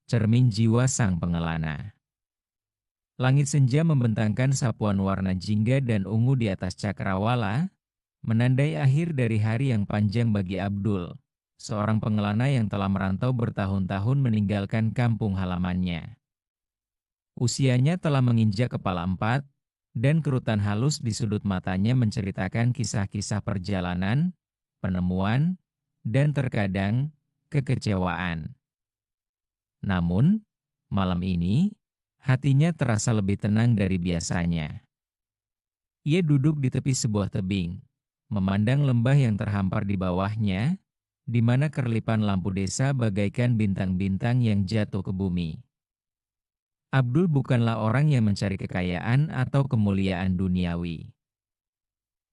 cermin jiwa sang pengelana. Langit senja membentangkan sapuan warna jingga dan ungu di atas cakrawala, menandai akhir dari hari yang panjang bagi Abdul, seorang pengelana yang telah merantau bertahun-tahun meninggalkan kampung halamannya. Usianya telah menginjak kepala 4, dan kerutan halus di sudut matanya menceritakan kisah-kisah perjalanan, penemuan, dan terkadang kekecewaan. Namun, malam ini, hatinya terasa lebih tenang dari biasanya. Ia duduk di tepi sebuah tebing, memandang lembah yang terhampar di bawahnya, di mana kerlipan lampu desa bagaikan bintang-bintang yang jatuh ke bumi. Abdul bukanlah orang yang mencari kekayaan atau kemuliaan duniawi.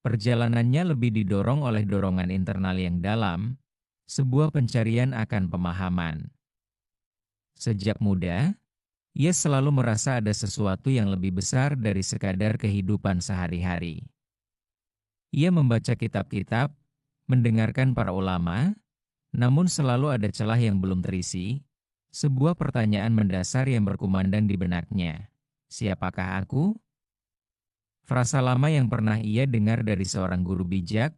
Perjalanannya lebih didorong oleh dorongan internal yang dalam, sebuah pencarian akan pemahaman. Sejak muda, ia selalu merasa ada sesuatu yang lebih besar dari sekadar kehidupan sehari-hari. Ia membaca kitab-kitab, mendengarkan para ulama, namun selalu ada celah yang belum terisi, sebuah pertanyaan mendasar yang berkumandang di benaknya. Siapakah aku? Frasa lama yang pernah ia dengar dari seorang guru bijak,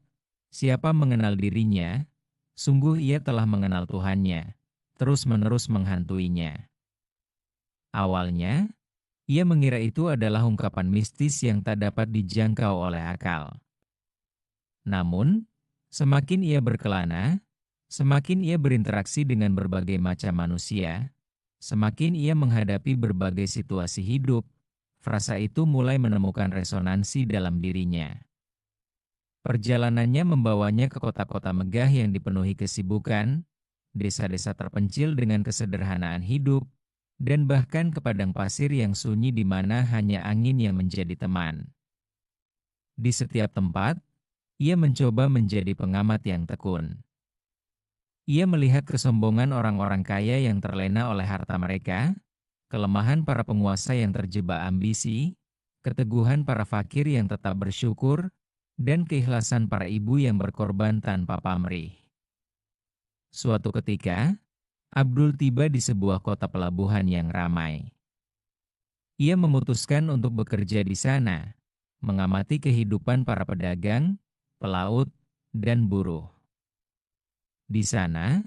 siapa mengenal dirinya, sungguh ia telah mengenal Tuhannya, terus-menerus menghantuinya. Awalnya, ia mengira itu adalah ungkapan mistis yang tak dapat dijangkau oleh akal. Namun, semakin ia berkelana, semakin ia berinteraksi dengan berbagai macam manusia, semakin ia menghadapi berbagai situasi hidup, frasa itu mulai menemukan resonansi dalam dirinya. Perjalanannya membawanya ke kota-kota megah yang dipenuhi kesibukan, desa-desa terpencil dengan kesederhanaan hidup, dan bahkan ke padang pasir yang sunyi di mana hanya angin yang menjadi teman. Di setiap tempat, ia mencoba menjadi pengamat yang tekun. Ia melihat kesombongan orang-orang kaya yang terlena oleh harta mereka, kelemahan para penguasa yang terjebak ambisi, keteguhan para fakir yang tetap bersyukur, dan keikhlasan para ibu yang berkorban tanpa pamrih. Suatu ketika, Abdul tiba di sebuah kota pelabuhan yang ramai. Ia memutuskan untuk bekerja di sana, mengamati kehidupan para pedagang, pelaut, dan buruh. Di sana,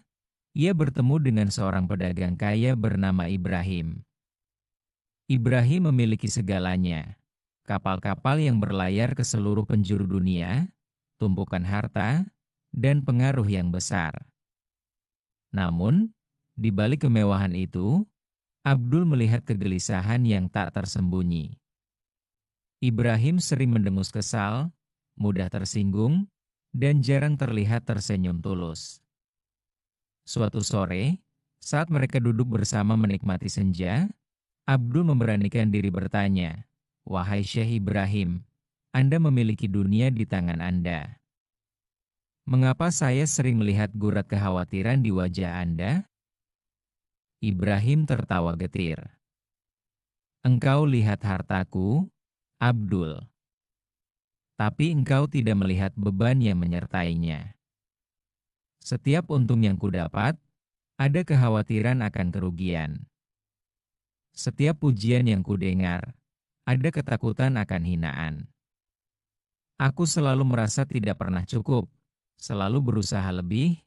ia bertemu dengan seorang pedagang kaya bernama Ibrahim. Ibrahim memiliki segalanya, kapal-kapal yang berlayar ke seluruh penjuru dunia, tumpukan harta, dan pengaruh yang besar. Namun, di balik kemewahan itu, Abdul melihat kegelisahan yang tak tersembunyi. Ibrahim sering mendengus kesal, mudah tersinggung, dan jarang terlihat tersenyum tulus. Suatu sore, saat mereka duduk bersama menikmati senja, Abdul memberanikan diri bertanya, "Wahai Syekh Ibrahim, Anda memiliki dunia di tangan Anda. Mengapa saya sering melihat gurat kekhawatiran di wajah Anda?" Ibrahim tertawa getir. "Engkau lihat hartaku, Abdul. Tapi engkau tidak melihat beban yang menyertainya. Setiap untung yang kudapat, ada kekhawatiran akan kerugian. Setiap pujian yang kudengar, ada ketakutan akan hinaan. Aku selalu merasa tidak pernah cukup, selalu berusaha lebih,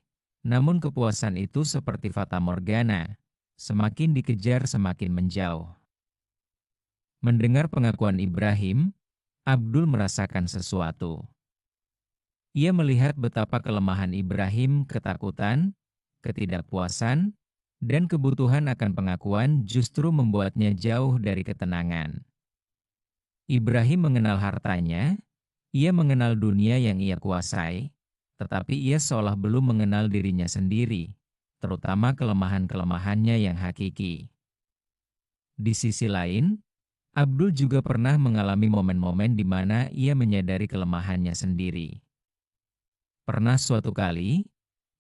namun kepuasan itu seperti fata morgana, semakin dikejar semakin menjauh." Mendengar pengakuan Ibrahim, Abdul merasakan sesuatu. Ia melihat betapa kelemahan Ibrahim, ketakutan, ketidakpuasan, dan kebutuhan akan pengakuan justru membuatnya jauh dari ketenangan. Ibrahim mengenal hartanya, ia mengenal dunia yang ia kuasai, tetapi ia seolah belum mengenal dirinya sendiri, terutama kelemahan-kelemahannya yang hakiki. Di sisi lain, Abdul juga pernah mengalami momen-momen di mana ia menyadari kelemahannya sendiri. Pernah suatu kali,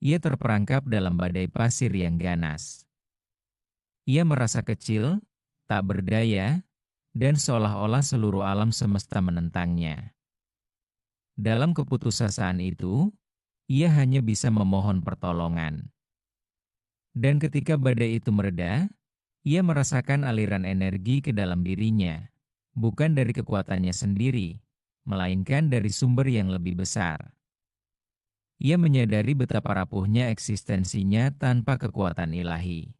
ia terperangkap dalam badai pasir yang ganas. Ia merasa kecil, tak berdaya, dan seolah-olah seluruh alam semesta menentangnya. Dalam keputusasaan itu, ia hanya bisa memohon pertolongan. Dan ketika badai itu mereda, Ia merasakan aliran energi ke dalam dirinya, bukan dari kekuatannya sendiri, melainkan dari sumber yang lebih besar. Ia menyadari betapa rapuhnya eksistensinya tanpa kekuatan ilahi.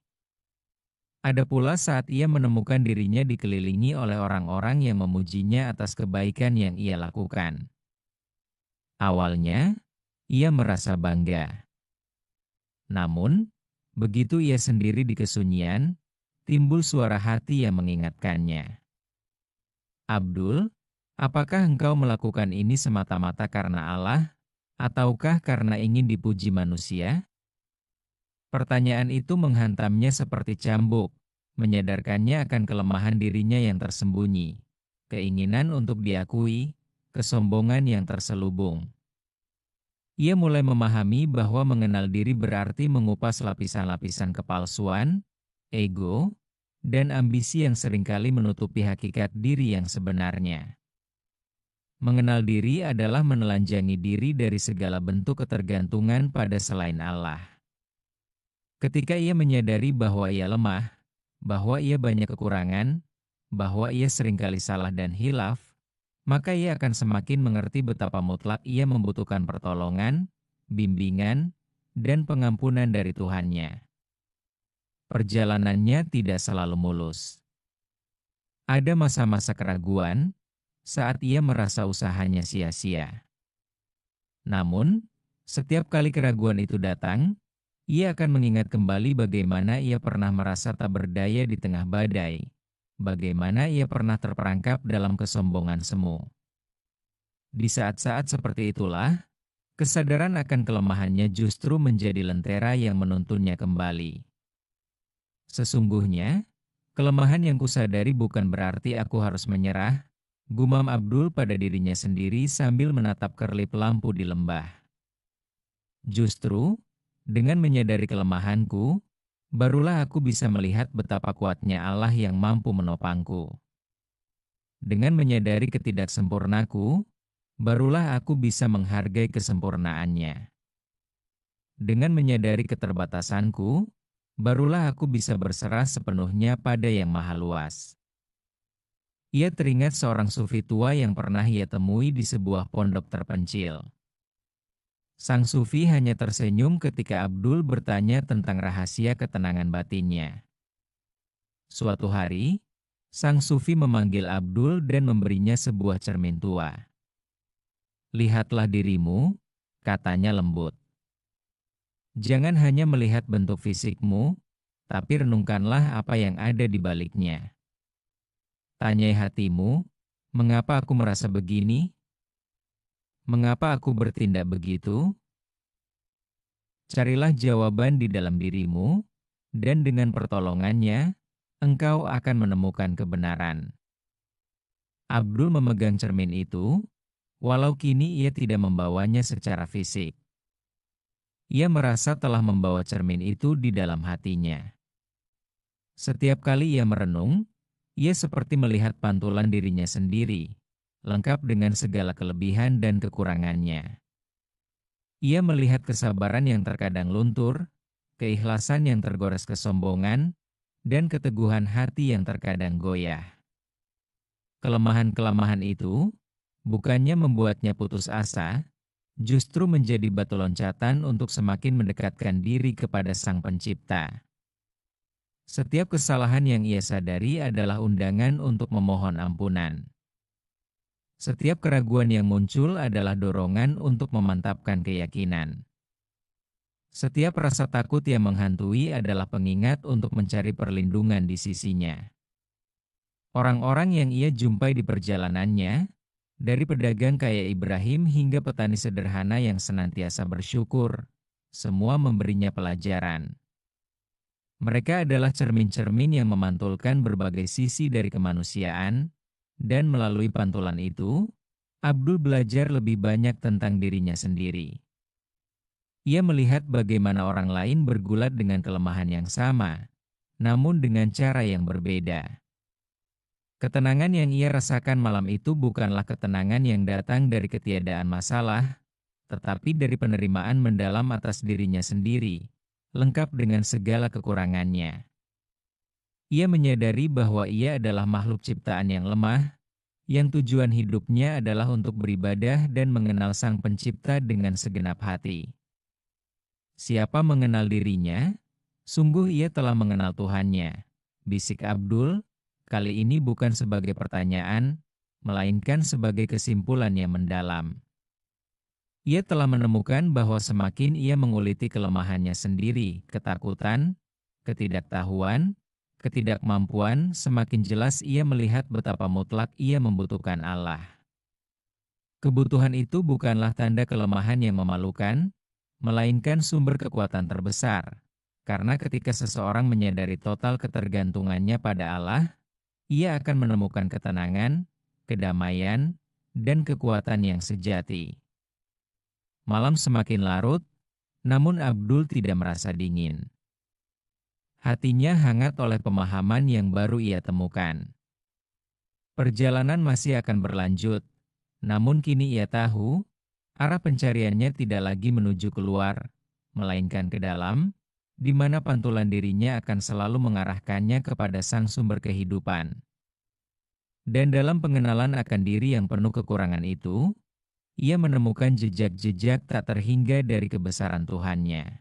Ada pula saat ia menemukan dirinya dikelilingi oleh orang-orang yang memujinya atas kebaikan yang ia lakukan. Awalnya, ia merasa bangga. Namun, begitu ia sendiri di kesunyian, timbul suara hati yang mengingatkannya. Abdul, apakah engkau melakukan ini semata-mata karena Allah, ataukah karena ingin dipuji manusia? Pertanyaan itu menghantamnya seperti cambuk, menyadarkannya akan kelemahan dirinya yang tersembunyi, keinginan untuk diakui, kesombongan yang terselubung. Ia mulai memahami bahwa mengenal diri berarti mengupas lapisan-lapisan kepalsuan, ego, dan ambisi yang seringkali menutupi hakikat diri yang sebenarnya. Mengenal diri adalah menelanjangi diri dari segala bentuk ketergantungan pada selain Allah. Ketika ia menyadari bahwa ia lemah, bahwa ia banyak kekurangan, bahwa ia seringkali salah dan hilaf, maka ia akan semakin mengerti betapa mutlak ia membutuhkan pertolongan, bimbingan, dan pengampunan dari Tuhannya. Perjalanannya tidak selalu mulus. Ada masa-masa keraguan, saat ia merasa usahanya sia-sia. Namun, setiap kali keraguan itu datang, ia akan mengingat kembali bagaimana ia pernah merasa tak berdaya di tengah badai, bagaimana ia pernah terperangkap dalam kesombongan semu. Di saat-saat seperti itulah, kesadaran akan kelemahannya justru menjadi lentera yang menuntunnya kembali. Sesungguhnya, kelemahan yang kusadari bukan berarti aku harus menyerah, gumam Abdul pada dirinya sendiri sambil menatap kerlip lampu di lembah. Justru, dengan menyadari kelemahanku, barulah aku bisa melihat betapa kuatnya Allah yang mampu menopangku. Dengan menyadari ketidaksempurnaku, barulah aku bisa menghargai kesempurnaannya. Dengan menyadari keterbatasanku, barulah aku bisa berserah sepenuhnya pada Yang Maha Luas. Ia teringat seorang sufi tua yang pernah ia temui di sebuah pondok terpencil. Sang sufi hanya tersenyum ketika Abdul bertanya tentang rahasia ketenangan batinnya. Suatu hari, sang sufi memanggil Abdul dan memberinya sebuah cermin tua. "Lihatlah dirimu," katanya lembut. "Jangan hanya melihat bentuk fisikmu, tapi renungkanlah apa yang ada di baliknya. Tanyai hatimu, mengapa aku merasa begini? Mengapa aku bertindak begitu? Carilah jawaban di dalam dirimu, dan dengan pertolongannya, engkau akan menemukan kebenaran." Abdul memegang cermin itu, walau kini ia tidak membawanya secara fisik. Ia merasa telah membawa cermin itu di dalam hatinya. Setiap kali ia merenung, ia seperti melihat pantulan dirinya sendiri, lengkap dengan segala kelebihan dan kekurangannya. Ia melihat kesabaran yang terkadang luntur, keikhlasan yang tergores kesombongan, dan keteguhan hati yang terkadang goyah. Kelemahan-kelemahan itu bukannya membuatnya putus asa, justru menjadi batu loncatan untuk semakin mendekatkan diri kepada Sang Pencipta. Setiap kesalahan yang ia sadari adalah undangan untuk memohon ampunan. Setiap keraguan yang muncul adalah dorongan untuk memantapkan keyakinan. Setiap rasa takut yang menghantui adalah pengingat untuk mencari perlindungan di sisinya. Orang-orang yang ia jumpai di perjalanannya, dari pedagang kaya Ibrahim hingga petani sederhana yang senantiasa bersyukur, semua memberinya pelajaran. Mereka adalah cermin-cermin yang memantulkan berbagai sisi dari kemanusiaan, dan melalui pantulan itu, Abdul belajar lebih banyak tentang dirinya sendiri. Ia melihat bagaimana orang lain bergulat dengan kelemahan yang sama, namun dengan cara yang berbeda. Ketenangan yang ia rasakan malam itu bukanlah ketenangan yang datang dari ketiadaan masalah, tetapi dari penerimaan mendalam atas dirinya sendiri, lengkap dengan segala kekurangannya. Ia menyadari bahwa ia adalah makhluk ciptaan yang lemah, yang tujuan hidupnya adalah untuk beribadah dan mengenal Sang Pencipta dengan segenap hati. Siapa mengenal dirinya? Sungguh ia telah mengenal Tuhannya, bisik Abdul, kali ini bukan sebagai pertanyaan, melainkan sebagai kesimpulan yang mendalam. Ia telah menemukan bahwa semakin ia menguliti kelemahannya sendiri, ketakutan, ketidaktahuan, ketidakmampuan, semakin jelas ia melihat betapa mutlak ia membutuhkan Allah. Kebutuhan itu bukanlah tanda kelemahan yang memalukan, melainkan sumber kekuatan terbesar. Karena ketika seseorang menyadari total ketergantungannya pada Allah, ia akan menemukan ketenangan, kedamaian, dan kekuatan yang sejati. Malam semakin larut, namun Abdul tidak merasa dingin. Hatinya hangat oleh pemahaman yang baru ia temukan. Perjalanan masih akan berlanjut, namun kini ia tahu, arah pencariannya tidak lagi menuju keluar, melainkan ke dalam, di mana pantulan dirinya akan selalu mengarahkannya kepada Sang Sumber Kehidupan. Dan dalam pengenalan akan diri yang penuh kekurangan itu, ia menemukan jejak-jejak tak terhingga dari kebesaran Tuhannya.